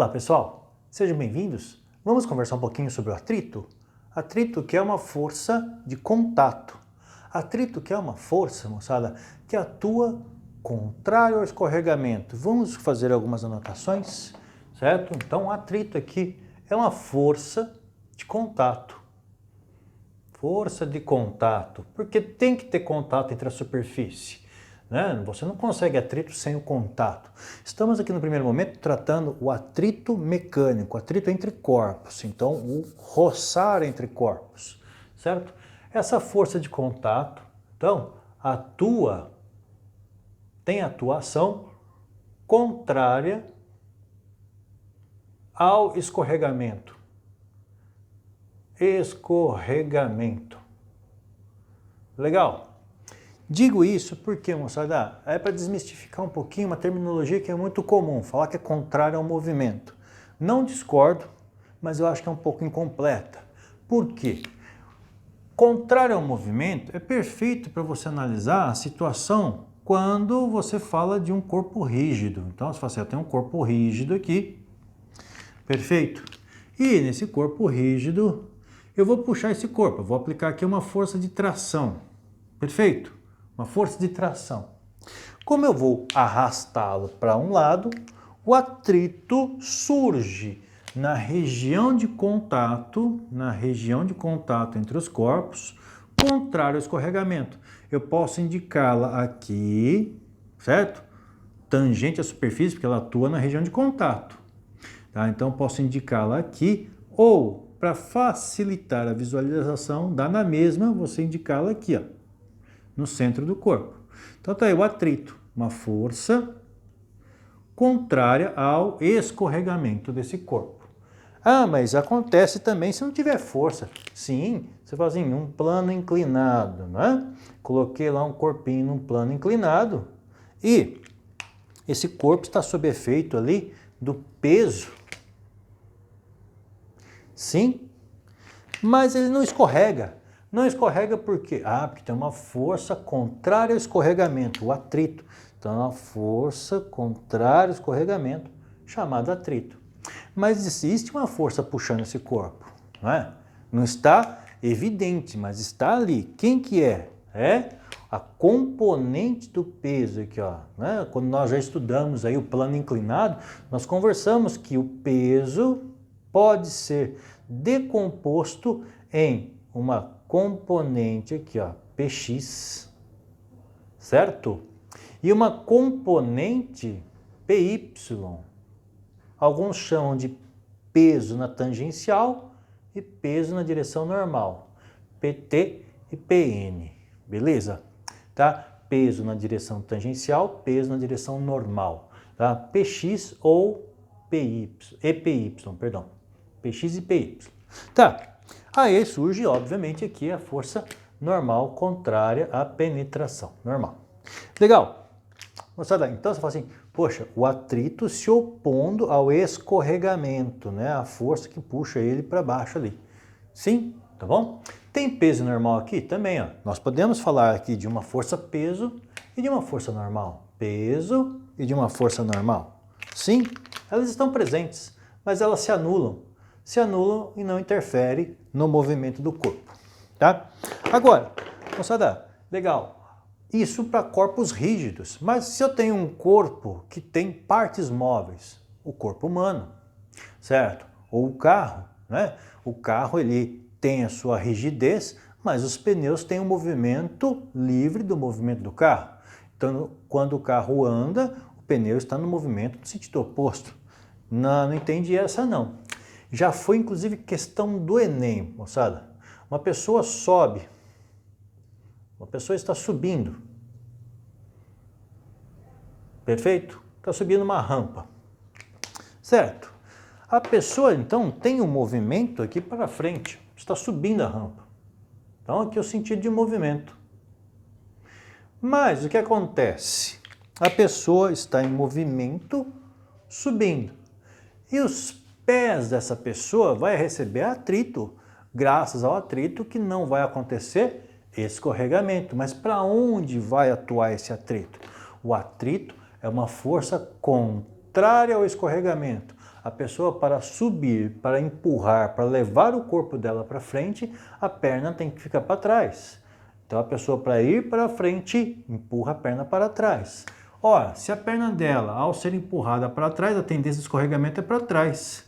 Olá pessoal, sejam bem-vindos. Vamos conversar um pouquinho sobre o atrito? Atrito que é uma força de contato. Atrito que é uma força, moçada, que atua contrário ao escorregamento. Vamos fazer algumas anotações, certo? Então, atrito aqui é uma força de contato. Força de contato, porque tem que ter contato entre a superfície. Você não consegue atrito sem o contato. Estamos aqui no primeiro momento tratando o atrito mecânico, atrito entre corpos, então o roçar entre corpos, certo? Essa força de contato, então, tem atuação contrária ao escorregamento. Escorregamento. Legal? Digo isso porque, moçada, é para desmistificar um pouquinho uma terminologia que é muito comum, falar que é contrário ao movimento. Não discordo, mas eu acho que é um pouco incompleta. Por quê? Contrário ao movimento é perfeito para você analisar a situação quando você fala de um corpo rígido. Então, se você tem um corpo rígido aqui, perfeito. E nesse corpo rígido, eu vou puxar esse corpo, eu vou aplicar aqui uma força de tração, perfeito? Uma força de tração. Como eu vou arrastá-lo para um lado, o atrito surge na região de contato entre os corpos, contrário ao escorregamento. Eu posso indicá-la aqui, certo? Tangente à superfície, porque ela atua na região de contato. Tá? Então, eu posso indicá-la aqui, ou, para facilitar a visualização, dá na mesma, você indicá-la aqui, ó, no centro do corpo. Então tá aí o atrito, uma força contrária ao escorregamento desse corpo. Ah, mas acontece também se não tiver força. Sim, você faz em um plano inclinado, né? Coloquei lá um corpinho num plano inclinado e esse corpo está sob efeito ali do peso. Sim, mas ele não escorrega. Não escorrega por quê? Porque tem uma força contrária ao escorregamento, o atrito. Então, é uma força contrária ao escorregamento, chamada atrito. Mas existe uma força puxando esse corpo, não é? Não está evidente, mas está ali. Quem que é? É a componente do peso aqui, ó. Né? Quando nós já estudamos aí o plano inclinado, nós conversamos que o peso pode ser decomposto em uma componente aqui, ó, Px, certo? E uma componente Py. Alguns chamam de peso na tangencial e peso na direção normal, Pt e Pn, beleza? Tá? Peso na direção tangencial, peso na direção normal, tá? Px ou Py, perdão. Px e Py. Tá. Aí surge, obviamente, aqui a força normal contrária à penetração. Normal. Legal. Moçada, então você fala assim, poxa, o atrito se opondo ao escorregamento, né? A força que puxa ele para baixo ali. Sim, tá bom? Tem peso normal aqui? Também, ó. Nós podemos falar aqui de uma força peso e de uma força normal. Peso e de uma força normal. Sim, elas estão presentes, mas elas se anulam e não interfere no movimento do corpo, tá? Agora, moçada, legal, isso para corpos rígidos, mas se eu tenho um corpo que tem partes móveis, o corpo humano, certo? Ou o carro, né? O carro, ele tem a sua rigidez, mas os pneus têm um movimento livre do movimento do carro. Então, quando o carro anda, o pneu está no movimento no sentido oposto. Não entendi essa não. Já foi, inclusive, questão do Enem, moçada. Uma pessoa sobe, uma pessoa está subindo, perfeito? Está subindo uma rampa, certo? A pessoa, então, tem um movimento aqui para frente, está subindo a rampa. Então, aqui é o sentido de movimento. Mas o que acontece? A pessoa está em movimento subindo e os pés dessa pessoa vai receber atrito, graças ao atrito que não vai acontecer escorregamento. Mas para onde vai atuar esse atrito? O atrito é uma força contrária ao escorregamento. A pessoa para subir, para empurrar, para levar o corpo dela para frente, a perna tem que ficar para trás. Então a pessoa para ir para frente, empurra a perna para trás. Ora, se a perna dela, ao ser empurrada para trás, a tendência de escorregamento é para trás.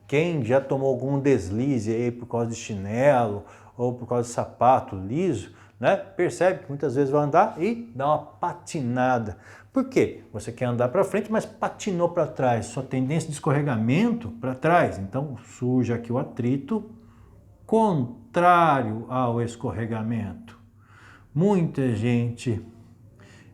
Quem já tomou algum deslize aí por causa de chinelo ou por causa de sapato liso, né, percebe que muitas vezes vai andar e dá uma patinada. Por quê? Você quer andar para frente, mas patinou para trás. Sua tendência de escorregamento para trás. Então surge aqui o atrito contrário ao escorregamento. Muita gente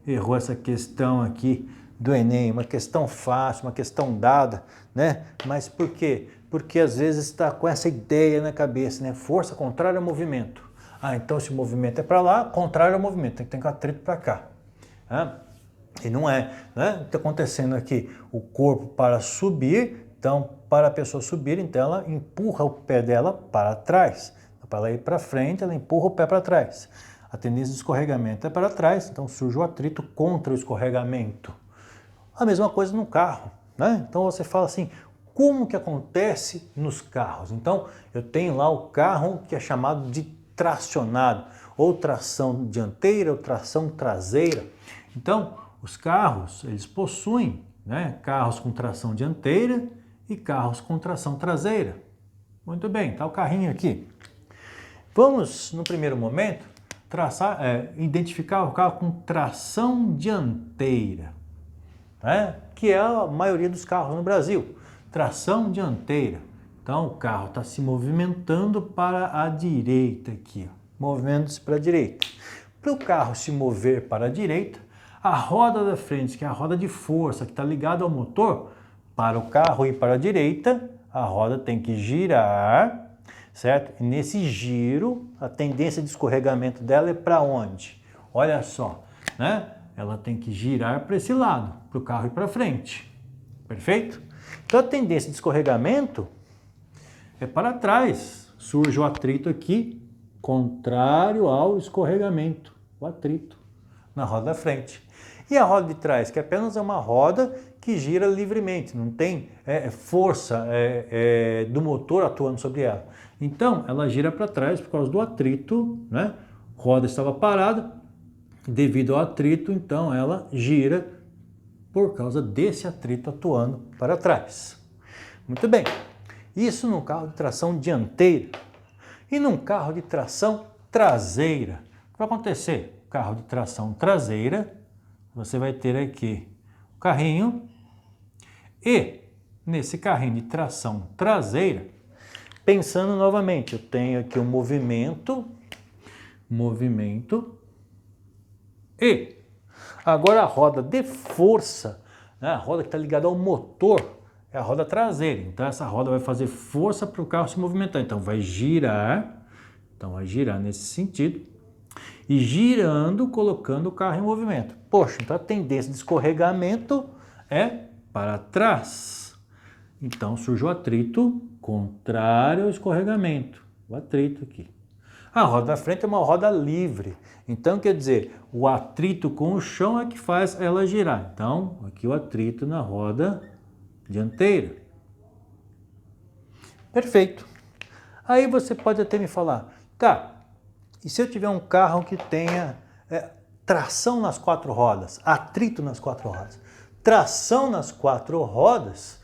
errou essa questão aqui do Enem, uma questão fácil, uma questão dada, né? Mas por quê? Porque às vezes está com essa ideia na cabeça, né? Força contrária ao movimento. Ah, então se o movimento é para lá, contrário ao movimento, tem que ter um atrito para cá. E não é, né? Está acontecendo aqui o corpo para subir, então para a pessoa subir, então ela empurra o pé dela para trás. Então, para ela ir para frente, ela empurra o pé para trás. A tendência de escorregamento é para trás, então surge o atrito contra o escorregamento. A mesma coisa no carro, né? Então você fala assim, como que acontece nos carros? Então eu tenho lá o carro que é chamado de tracionado, ou tração dianteira ou tração traseira. Então os carros, eles possuem, né, carros com tração dianteira e carros com tração traseira. Muito bem, está o carrinho aqui. Vamos, no primeiro momento, identificar o carro com tração dianteira, né? Que é a maioria dos carros no Brasil. Tração dianteira. Então o carro está se movimentando para a direita aqui, movendo-se para a direita. Para o carro se mover para a direita, a roda da frente, que é a roda de força que está ligada ao motor, para o carro ir para a direita, a roda tem que girar, certo? E nesse giro, a tendência de escorregamento dela é para onde? Olha só, né? Ela tem que girar para esse lado, para o carro ir para frente. Perfeito? Então a tendência de escorregamento é para trás. Surge o atrito aqui, contrário ao escorregamento, o atrito na roda da frente. E a roda de trás, que apenas é uma roda que gira livremente, não tem força do motor atuando sobre ela. Então, ela gira para trás por causa do atrito, né? A roda estava parada, devido ao atrito, então ela gira por causa desse atrito atuando para trás. Muito bem, isso num carro de tração dianteira. E num carro de tração traseira, o que vai acontecer? Carro de tração traseira, você vai ter aqui o carrinho e nesse carrinho de tração traseira, pensando novamente, eu tenho aqui um movimento e agora a roda de força, né, a roda que está ligada ao motor, é a roda traseira. Então essa roda vai fazer força para o carro se movimentar. Então vai girar nesse sentido e girando, colocando o carro em movimento. Poxa, então a tendência de escorregamento é para trás. Então surge o atrito contrário ao escorregamento, o atrito aqui. A roda da frente é uma roda livre, então quer dizer, o atrito com o chão é que faz ela girar. Então aqui o atrito na roda dianteira. Perfeito. Aí você pode até me falar, tá, e se eu tiver um carro que tenha tração nas quatro rodas, atrito nas quatro rodas? Tração nas quatro rodas,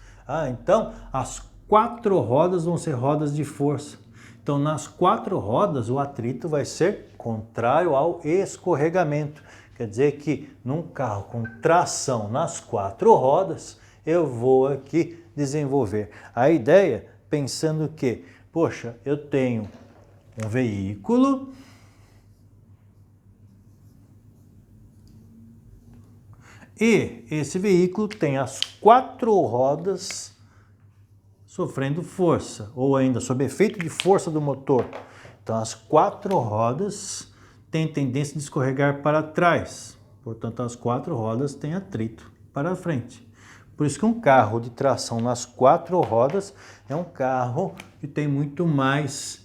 então as quatro rodas vão ser rodas de força. Então nas quatro rodas o atrito vai ser contrário ao escorregamento. Quer dizer que num carro com tração nas quatro rodas, eu vou aqui desenvolver a ideia pensando que, poxa, eu tenho um veículo e esse veículo tem as quatro rodas sofrendo força, ou ainda sob efeito de força do motor. Então as quatro rodas têm tendência de escorregar para trás, portanto as quatro rodas têm atrito para a frente. Por isso que um carro de tração nas quatro rodas é um carro que tem muito mais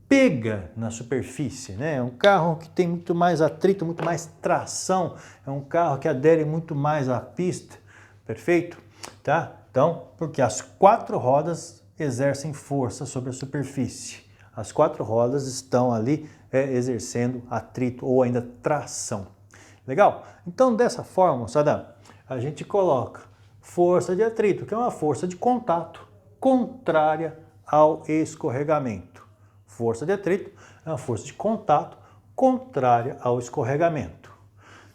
pega na superfície, né? É um carro que tem muito mais atrito, muito mais tração, é um carro que adere muito mais à pista, perfeito? Tá? Então, porque as 4 rodas exercem força sobre a superfície. As 4 rodas estão ali exercendo atrito ou ainda tração. Legal? Então, dessa forma, moçada, a gente coloca força de atrito, que é uma força de contato contrária ao escorregamento. Força de atrito é uma força de contato contrária ao escorregamento.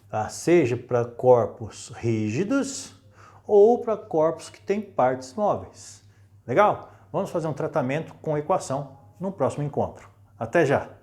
Tá? Seja para corpos rígidos ou para corpos que têm partes móveis. Legal? Vamos fazer um tratamento com equação no próximo encontro. Até já!